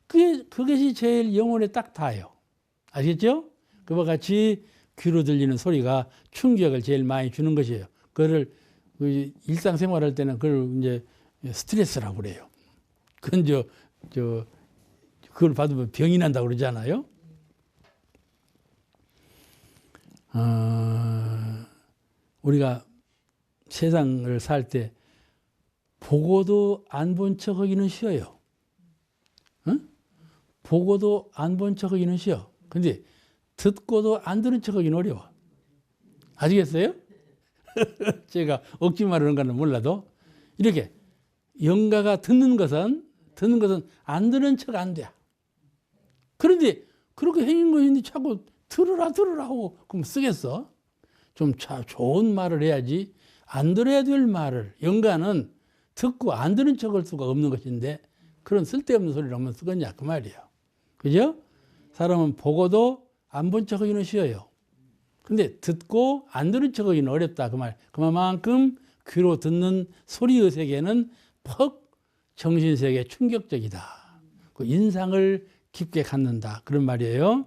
그것이 제일 영혼에 딱 닿아요. 아시겠죠? 그와 같이 귀로 들리는 소리가 충격을 제일 많이 주는 것이에요. 그거를 일상생활할 때는 그걸 이제 스트레스라고 그래요. 그건 그걸 받으면 병이 난다고 그러잖아요. 우리가 세상을 살 때 보고도 안 본 척 하기는 쉬워요. 응? 보고도 안 본 척 하기는 쉬워. 근데 듣고도 안 들은 척하기는 어려워. 아시겠어요? 제가 억지 말하는 거는 몰라도 이렇게 영가가 듣는 것은 안 들은 척 안 돼. 그런데 그렇게 행인 것인데 자꾸 들으라 하고 그럼 쓰겠어? 좀 좋은 말을 해야지. 안 들어야 될 말을 영가는 듣고 안 들은 척할 수가 없는 것인데 그런 쓸데없는 소리를 하면 쓰겠냐 그 말이에요. 그죠? 사람은 보고도 안 본 척하기는 쉬워요. 근데 듣고 안 들은 척하기는 어렵다 그 말. 그만큼 귀로 듣는 소리의 세계는 퍽 정신세계 충격적이다. 그 인상을 깊게 갖는다 그런 말이에요.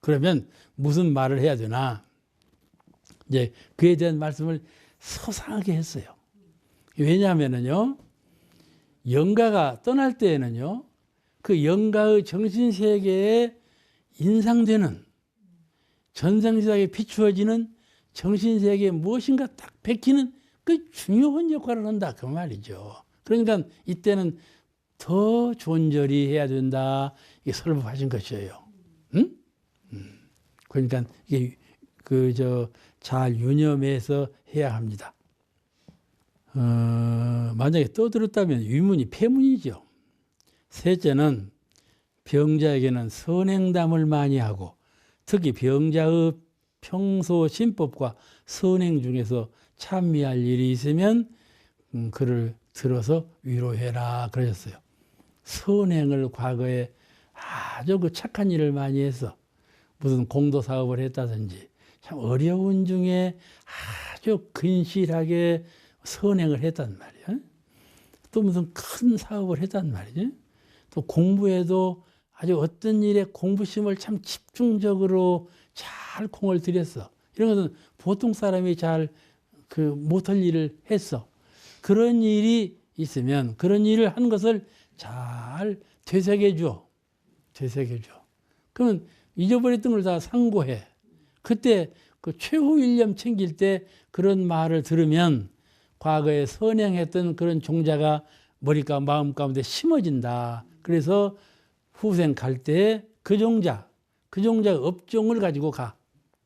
그러면 무슨 말을 해야 되나? 이제 그에 대한 말씀을 소상하게 했어요. 왜냐하면요, 영가가 떠날 때에는요, 그 영가의 정신세계에 인상되는 전생지각에 비추어지는 정신세계에 무엇인가 딱 베끼는 그 중요한 역할을 한다 그 말이죠. 그러니까 이때는 더 존절히 해야 된다 이게 설법하신 것이에요. 응? 그러니까 이게 잘 유념해서 해야 합니다. 만약에 떠들었다면 위문이 폐문이죠. 셋째는 병자에게는 선행담을 많이 하고 특히 병자의 평소 신법과 선행 중에서 찬미할 일이 있으면 그를 들어서 위로해라 그러셨어요. 선행을 과거에 아주 그 착한 일을 많이 해서 무슨 공도 사업을 했다든지 참 어려운 중에 아주 근실하게 선행을 했단 말이에요. 또 무슨 큰 사업을 했단 말이죠. 또 공부에도 아주 어떤 일에 공부심을 참 집중적으로 잘 공을 들였어. 이런 것은 보통 사람이 잘 못할 일을 했어. 그런 일이 있으면 그런 일을 한 것을 잘 되새겨줘. 그러면 잊어버렸던 걸 다 상고해. 그때 그 최후 일념 챙길 때 그런 말을 들으면 과거에 선행했던 그런 종자가 머리가 마음 가운데 심어진다. 그래서 후생 갈 때 그 종자 업종을 가지고 가.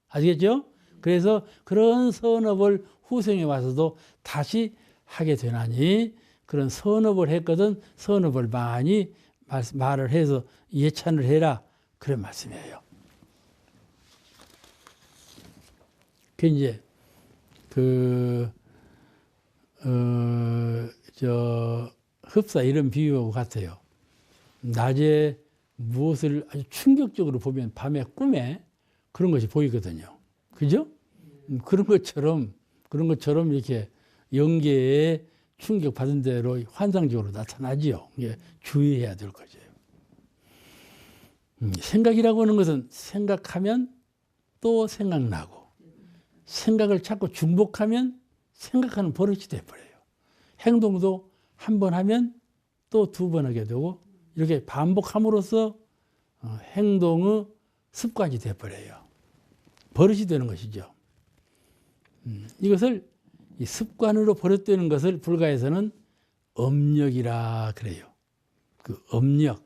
아시겠죠? 그래서 그런 선업을 후생에 와서도 다시 하게 되나니 그런 선업을 했거든 선업을 많이 말을 해서 예찬을 해라. 그런 말씀이에요. 그 이제 흡사 이런 비유하고 같아요. 낮에 무엇을 아주 충격적으로 보면 밤에 꿈에 그런 것이 보이거든요. 그죠? 그런 것처럼 이렇게 영계에 충격받은 대로 환상적으로 나타나지요. 이게 주의해야 될 거죠. 생각이라고 하는 것은 생각하면 또 생각나고 생각을 자꾸 중복하면 생각하는 버릇이 돼버려요. 행동도 한 번 하면 또 두 번 하게 되고 이렇게 반복함으로써 행동의 습관이 돼버려요. 버릇이 되는 것이죠. 이것을 이 습관으로 버릇되는 것을 불가에서는 업력이라 그래요. 그 업력,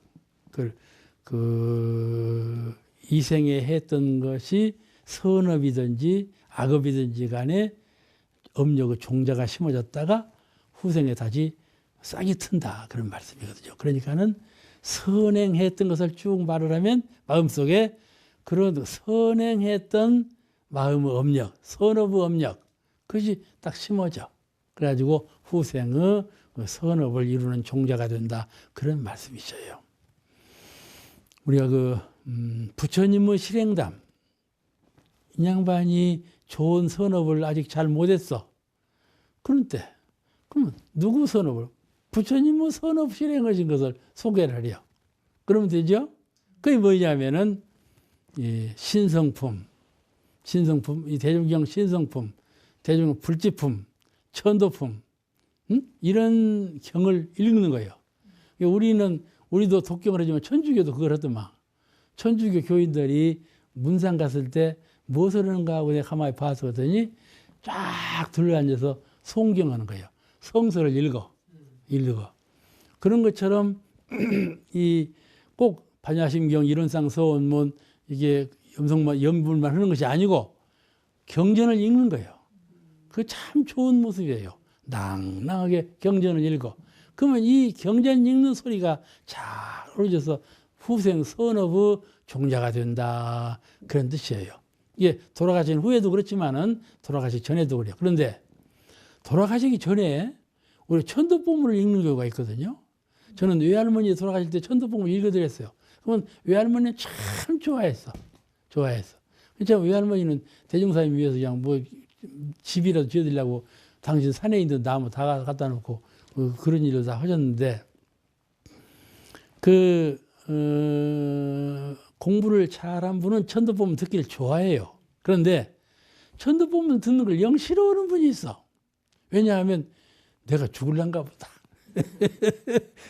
이생에 했던 것이 선업이든지 악업이든지 간에 업력의 종자가 심어졌다가 후생에 다시 싹이 튼다 그런 말씀이거든요. 그러니까는 선행했던 것을 쭉 말을 하면 마음속에 그런 선행했던 마음의 업력, 선업의 업력 그것이 딱 심어져. 그래가지고 후생의 선업을 이루는 종자가 된다 그런 말씀이셔요. 우리가 부처님의 실행담 이 양반이 좋은 선업을 아직 잘 못했어. 그런 때 그러면 누구 선업을? 부처님의 선업 실행하신 것을 소개를 하려. 그러면 되죠? 그게 뭐냐면은 신성품, 이 대중경 신성품, 대중경 불지품, 천도품 이런 경을 읽는 거예요. 우리도 독경을 하지만 천주교도 그걸 하더만. 천주교 교인들이 문상 갔을 때 무엇을 하는가 하고 내가 가만히 봤더니 쫙 둘러앉아서 송경하는 거예요. 성서를 읽어. 그런 것처럼 꼭 반야심경, 이론상 서원문 이게 염불만 하는 것이 아니고 경전을 읽는 거예요. 그 참 좋은 모습이에요. 낭낭하게 경전을 읽어. 그러면 이 경전 읽는 소리가 잘 어우러져서 후생 선업의 종자가 된다. 그런 뜻이에요. 이게 돌아가신 후에도 그렇지만은 돌아가시기 전에도 그래요. 그런데 돌아가시기 전에 우리 천도보물을 읽는 경우가 있거든요. 저는 외할머니 돌아가실 때 천도보물 읽어드렸어요. 그러면 외할머니는 참 좋아했어. 제가 외할머니는 대종사님 위해서 그냥 뭐 집이라도 지어드리려고 당신 산에 있는 나무 다 갖다 놓고 그런 일을 다 하셨는데 공부를 잘한 분은 천도보물 듣기를 좋아해요. 그런데 천도보물 듣는 걸 영 싫어하는 분이 있어. 왜냐하면 내가 죽을란가 보다.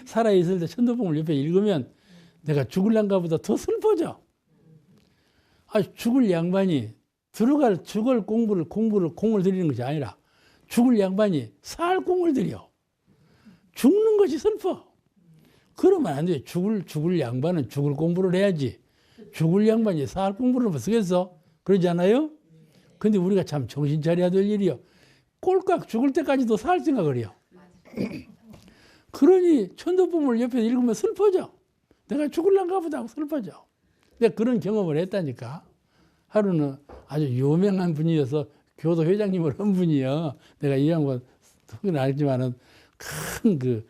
살아있을 때 천도보물 옆에 읽으면 내가 죽을란가 보다 더 슬퍼져. 죽을 양반이 죽을 공을 들이는 것이 아니라 죽을 양반이 살 공을 들여. 죽는 것이 슬퍼. 그러면 안 돼. 죽을 양반은 죽을 공부를 해야지. 죽을 양반이 살 공부를 못 쓰겠어? 그러지 않아요? 근데 우리가 참 정신 차려야 될 일이요. 꼴깍 죽을 때까지도 살 생각을 해요. 그러니 천도보물 옆에 읽으면 슬퍼져. 내가 죽을란가 보다 하고 슬퍼져. 내가 그런 경험을 했다니까. 하루는 아주 유명한 분이어서 교도 회장님을 한 분이요. 내가 이 양반 속은 알지만은 큰 그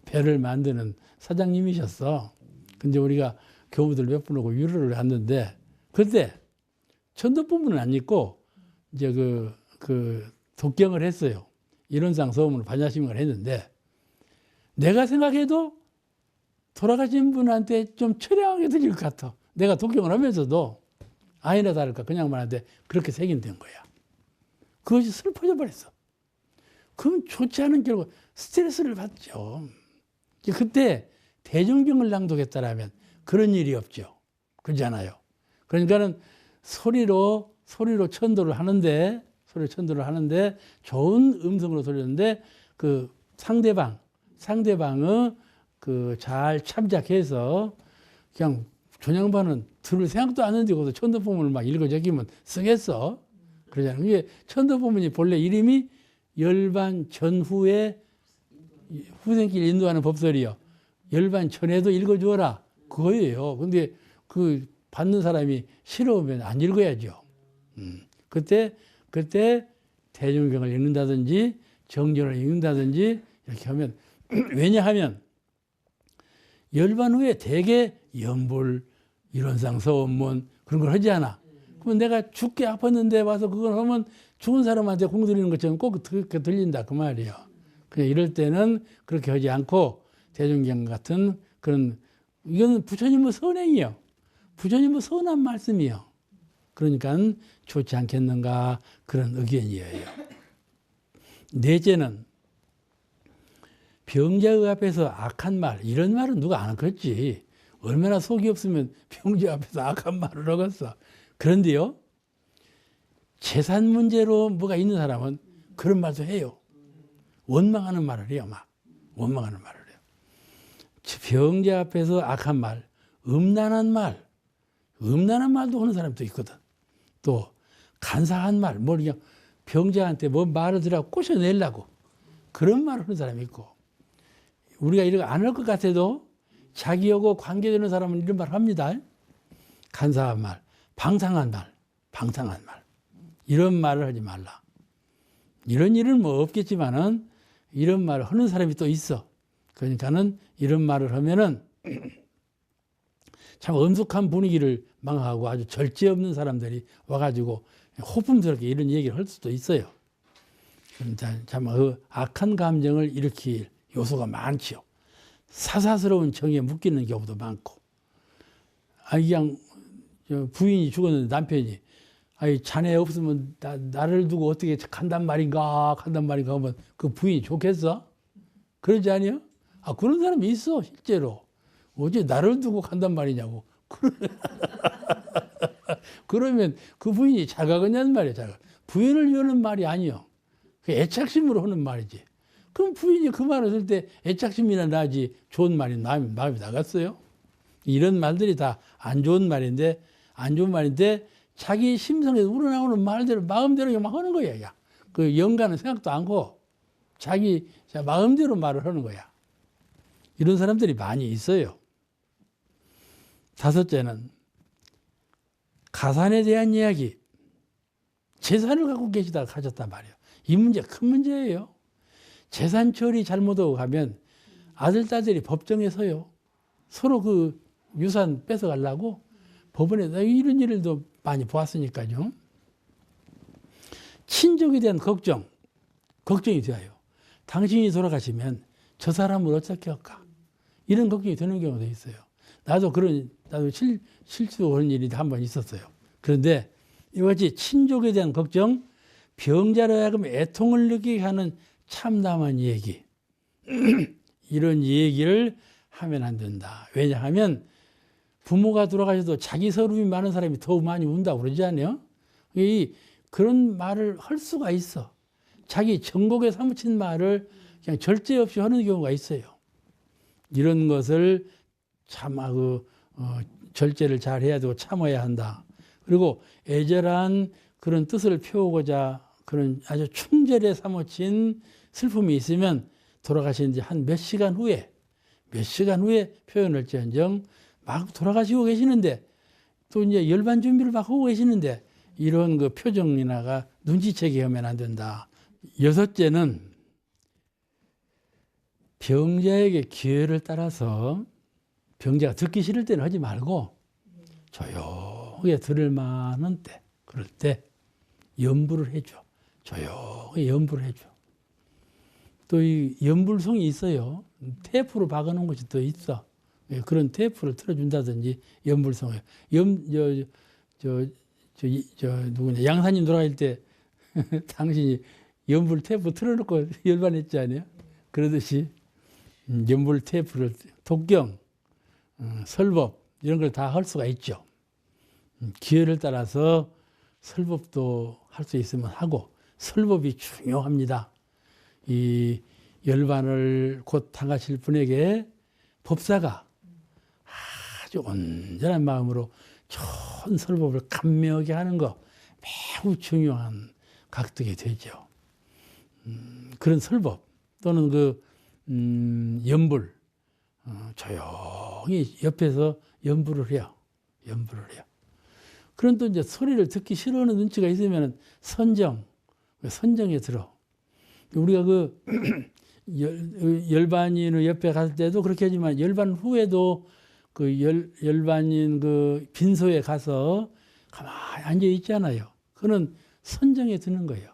배를 만드는 사장님이셨어. 근데 우리가 교부들 몇 분 오고 유로를 했는데 그때 천도보물은 안 읽고 이제 그 독경을 했어요. 이론상 소음으로 반야심을 했는데 내가 생각해도 돌아가신 분한테 좀 처량하게 들릴 것 같아. 내가 독경을 하면서도 아니나 다를까 그냥 말하는데 그렇게 새긴된 거야. 그것이 슬퍼져 버렸어. 그럼 좋지 않은 결과 스트레스를 받죠. 그때 대종경을 낭독했다라면 그런 일이 없죠. 그렇잖아요. 그러니까는 소리로 천도를 하는데 좋은 음성으로 소리하는데 그 상대방은 그 잘 참작해서 그냥 전양반은 들을 생각도 안 하는데 거기서 천도보문을 막 읽어 적이면 쓰겠어. 그러잖아요. 이게 천도보문이 본래 이름이 열반 전후에 후생길 인도하는 법설이요. 열반 전에도 읽어주어라. 그거예요. 근데 그 받는 사람이 싫어하면 안 읽어야죠. 그때 대종경을 읽는다든지 정전을 읽는다든지 이렇게 하면 왜냐하면 열반 후에 대개 연불, 이론상 서원문 그런 걸 하지 않아. 그럼 내가 죽게 아팠는데 와서 그걸 하면 죽은 사람한테 공드리는 것처럼 꼭 그렇게 들린다 그 말이에요. 그냥 이럴 때는 그렇게 하지 않고 대종경 같은 그런 이건 부처님의 선행이요. 부처님의 선한 말씀이요. 그러니까 좋지 않겠는가 그런 의견이에요. 넷째는 병자의 앞에서 악한 말 이런 말은 누가 안 하겠지. 얼마나 속이 없으면 병자 앞에서 악한 말을 하겠어. 그런데요. 재산 문제로 뭐가 있는 사람은 그런 말도 해요. 원망하는 말을 해요. 막 원망하는 말을 해요. 병자 앞에서 악한 말, 음란한 말도 하는 사람도 있거든. 또 간사한 말, 뭐 그냥 병자한테 뭐 말을 들어 꼬셔내려고 그런 말을 하는 사람이 있고 우리가 이런 거 안 할 것 같아도 자기하고 관계되는 사람은 이런 말 합니다. 간사한 말, 방탕한 말 이런 말을 하지 말라. 이런 일은 뭐 없겠지만은 이런 말을 하는 사람이 또 있어. 그러니까는 이런 말을 하면은 참 엄숙한 분위기를 망하고 아주 절제 없는 사람들이 와가지고 호품스럽게 이런 얘기를 할 수도 있어요. 참 악한 감정을 일으킬 요소가 많지요. 사사스러운 정에 묶이는 경우도 많고. 그냥 부인이 죽었는데 남편이 자네 없으면 나를 두고 어떻게 간단 말인가 하면 그 부인이 좋겠어? 그러지 않아요? 그런 사람이 있어 실제로. 어째 나를 두고 간단 말이냐고. 그러면 그 부인이 자각하냐는 말이야. 자각. 부인을 위하는 말이 아니요. 그 애착심으로 하는 말이지. 그럼 부인이 그 말을 할 때 애착심이나 나지 좋은 말이 마음이 나갔어요? 이런 말들이 다 안 좋은 말인데 안 좋은 말인데 자기 심성에서 우러나오는 말대로 마음대로 막 하는 거야. 야. 그 연가는 생각도 않고 자기 마음대로 말을 하는 거야. 이런 사람들이 많이 있어요. 다섯째는 가산에 대한 이야기. 재산을 갖고 계시다가 가졌단 말이에요. 이 문제 큰 문제예요. 재산 처리 잘못하고 가면 아들, 딸들이 법정에 서요. 서로 그 유산 뺏어가려고 법원에 이런 일도 많이 보았으니까요. 친족에 대한 걱정이 돼요. 당신이 돌아가시면 저 사람을 어떻게 할까? 이런 걱정이 드는 경우도 있어요. 나도 실수하는 일이 한 번 있었어요. 그런데 이와 같이 친족에 대한 걱정, 병자로 하여금 애통을 느끼게 하는 참담한 얘기. 이런 얘기를 하면 안 된다. 왜냐하면 부모가 돌아가셔도 자기 서름이 많은 사람이 더 많이 운다고 그러지 않아요? 그런 말을 할 수가 있어. 자기 전곡에 사무친 말을 그냥 절제 없이 하는 경우가 있어요. 이런 것을 절제를 잘 해야 되고 참아야 한다. 그리고 애절한 그런 뜻을 표우고자 그런 아주 충절에 사무친 슬픔이 있으면 돌아가신 지 한 몇 시간 후에 표현할지언정 막 돌아가시고 계시는데 또 이제 열반 준비를 막 하고 계시는데 이런 그 표정이나가 눈치채게 하면 안 된다. 여섯째는 병자에게 기회를 따라서 병자가 듣기 싫을 때는 하지 말고 조용히 들을 만한 때, 그럴 때 연부를 해줘. 조용히 연부를 해줘. 또 이 연불송이 있어요. 테이프로 박아놓은 것이 또 있어. 그런 테이프를 틀어준다든지 연불송을. 누구냐 양사님 돌아갈 때 당신이 연불 테이프 틀어놓고 열반했지 않아요? 그러듯이 연불 테이프를 독경, 설법 이런 걸 다 할 수가 있죠. 기회를 따라서 설법도 할 수 있으면 하고 설법이 중요합니다. 이 열반을 곧 당하실 분에게 법사가 아주 온전한 마음으로 좋은 설법을 감명하게 하는 거 매우 중요한 각덕이 되죠. 그런 설법 또는 연불 조용히 옆에서 연불을 해요. 그런 또 이제 소리를 듣기 싫어하는 눈치가 있으면 선정에 들어. 우리가 열반인의 옆에 갔을 때도 그렇게 하지만 열반 후에도 열반인 빈소에 가서 가만히 앉아 있잖아요. 그는 선정에 드는 거예요.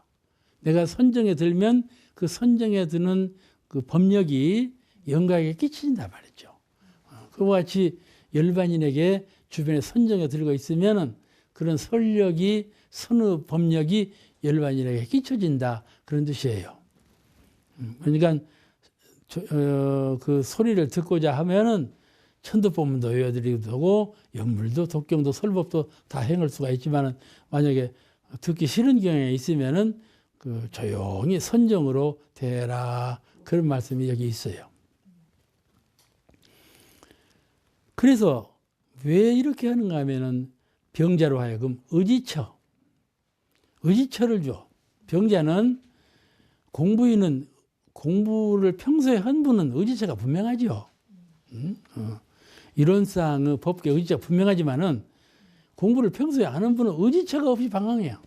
내가 선정에 들면 그 선정에 드는 그 법력이 영가에게 끼친다 말이죠. 그와 같이 열반인에게 주변에 선정에 들고 있으면은 그런 설력이 선의 법력이 열반인에게 끼쳐진다 그런 뜻이에요. 그러니까 그 소리를 듣고자 하면은 천도법문도 외워드리기도 하고 연불도 독경도 설법도 다 행할 수가 있지만은 만약에 듣기 싫은 경향이 있으면은 조용히 선정으로 대라 그런 말씀이 여기 있어요. 그래서 왜 이렇게 하는가 하면은 병자로 하여금 의지처를 줘. 병자는 공부를 평소에 한 분은 의지처가 분명하죠. 이론상의 법계 의지처가 분명하지만은 공부를 평소에 안 한 분은 의지처가 없이 방황해요.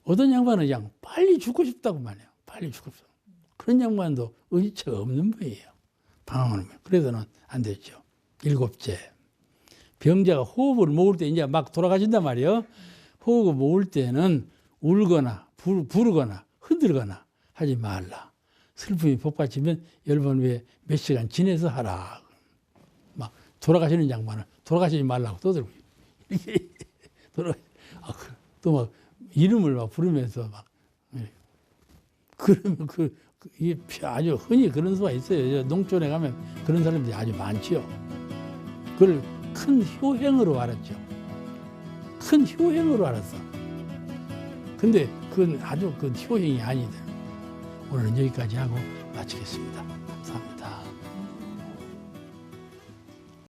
어떤 양반은 그냥 빨리 죽고 싶다고만 해요. 빨리 죽고 싶다. 그런 양반도 의지처가 없는 분이에요. 방황하는 분. 그래서는 안 됐죠. 일곱째. 병자가 호흡을 모을 때 이제 막 돌아가신단 말이에요. 호흡을 모을 때는 울거나 부르거나 흔들거나 하지 말라. 슬픔이 복받치면 열번 후에 몇 시간 지내서 하라. 막 돌아가시는 양반을 돌아가시지 말라고 떠들고 또 막 이름을 막 부르면서 막 그러면 이게 아주 흔히 그런 수가 있어요. 농촌에 가면 그런 사람들이 아주 많지요. 그걸 큰 효행으로 알았죠. 큰 효행으로 알았어. 근데 그건 아주 그 효행이 아니다. 오늘은 여기까지 하고 마치겠습니다.